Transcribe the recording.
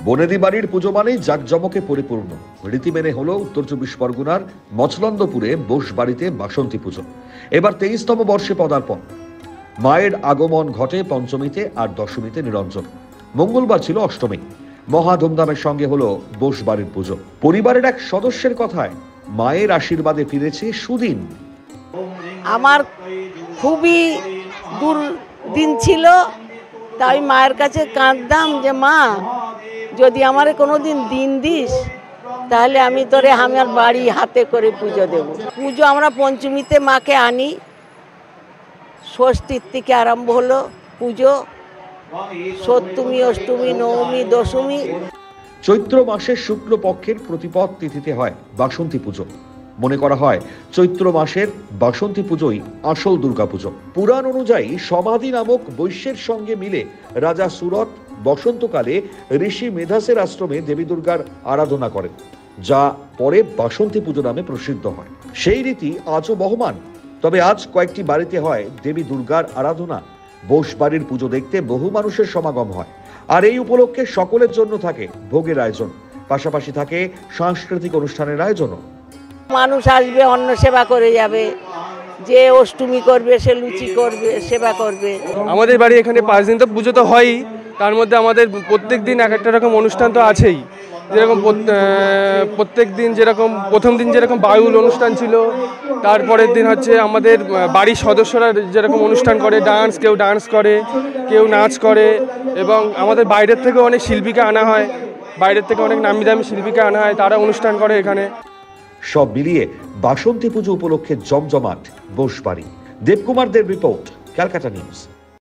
বনেদি বাড়ির পুজো মানেই জাঁকজমকে পরিপূর্ণ। রীতি মেনে হলো উত্তর 24 পরগনার মচলন্দপুরে বোস বাড়িতে বাসন্তী পুজো। এবার 23তম বর্ষে পদার্পণ। মায়ের আগমন ঘটে পঞ্চমীতে আর দশমীতে নিরঞ্জন। মঙ্গলবার ছিল অষ্টমী। মহা ধুমধামের সঙ্গে হলো বোস বাড়ির পুজো। পরিবারের এক সদস্যের কথায় মায়ের আশীর্বাদে ফিরেছে সুদিন। আমার খুবই দুর্দিন ছিল, তাই মায়ের কাছে কাঁদতাম যে মা, যদি আমারে কোনোদিন দিন দিস তাহলে আমি তোরে আমার বাড়ি হাতে করে পুজো দেব। পুজো আমরা পঞ্চমীতে মাকে আনি, ষষ্ঠীর থেকে আরম্ভ হলো পুজো, সপ্তমী, অষ্টমী, নবমী, দশমী। চৈত্র মাসের শুক্ল পক্ষের প্রতিপদ তিথিতে হয় বাসন্তী পুজো। মনে করা হয় চৈত্র মাসের বাসন্তী পুজোই আসল দুর্গাপুজো। পুরাণ অনুযায়ী সমাধি নামক বৈশ্যের সঙ্গে মিলে রাজা সুরত বসন্তকালে ঋষি মেধাসের আশ্রমে দেবী দুর্গার আরাধনা করেন, যা পরে বাসন্তী পুজো নামে প্রসিদ্ধ হয়। সেই রীতি আজও বহমান। তবে আজ কয়েকটি বাড়িতে হয় দেবী দুর্গার আরাধনা। বোস বাড়ির পুজো দেখতে বহু মানুষের সমাগম হয়, আর এই উপলক্ষে সকলের জন্য থাকে ভোগের আয়োজন, পাশাপাশি থাকে সাংস্কৃতিক অনুষ্ঠানের আয়োজনও। মানুষ আসবে, অন্ন সেবা করে যাবে, যে অষ্টমী করবে সে লুচি করবে, সেবা করবে। আমাদের বাড়ি এখানে 5 দিন তো পুজো তো হয়ই, তার মধ্যে আমাদের প্রত্যেক দিন এক একটা রকম অনুষ্ঠান তো আছেই। যেরকম প্রত্যেক দিন যেরকম প্রথম দিন যেরকম বাউল অনুষ্ঠান ছিল, তারপরের দিন হচ্ছে আমাদের বাড়ির সদস্যরা যেরকম অনুষ্ঠান করে, কেউ ডান্স করে, কেউ নাচ করে, এবং আমাদের বাইরের থেকেও অনেক শিল্পীকে আনা হয়, বাইরের থেকে অনেক নামি দামি শিল্পীকে আনা হয়, তারা অনুষ্ঠান করে এখানে। সব মিলিয়ে বাসন্তী পুজো উপলক্ষে জমজমাট বোস বাড়ি। দেবকুমারদের রিপোর্ট, ক্যালকাটা নিউজ।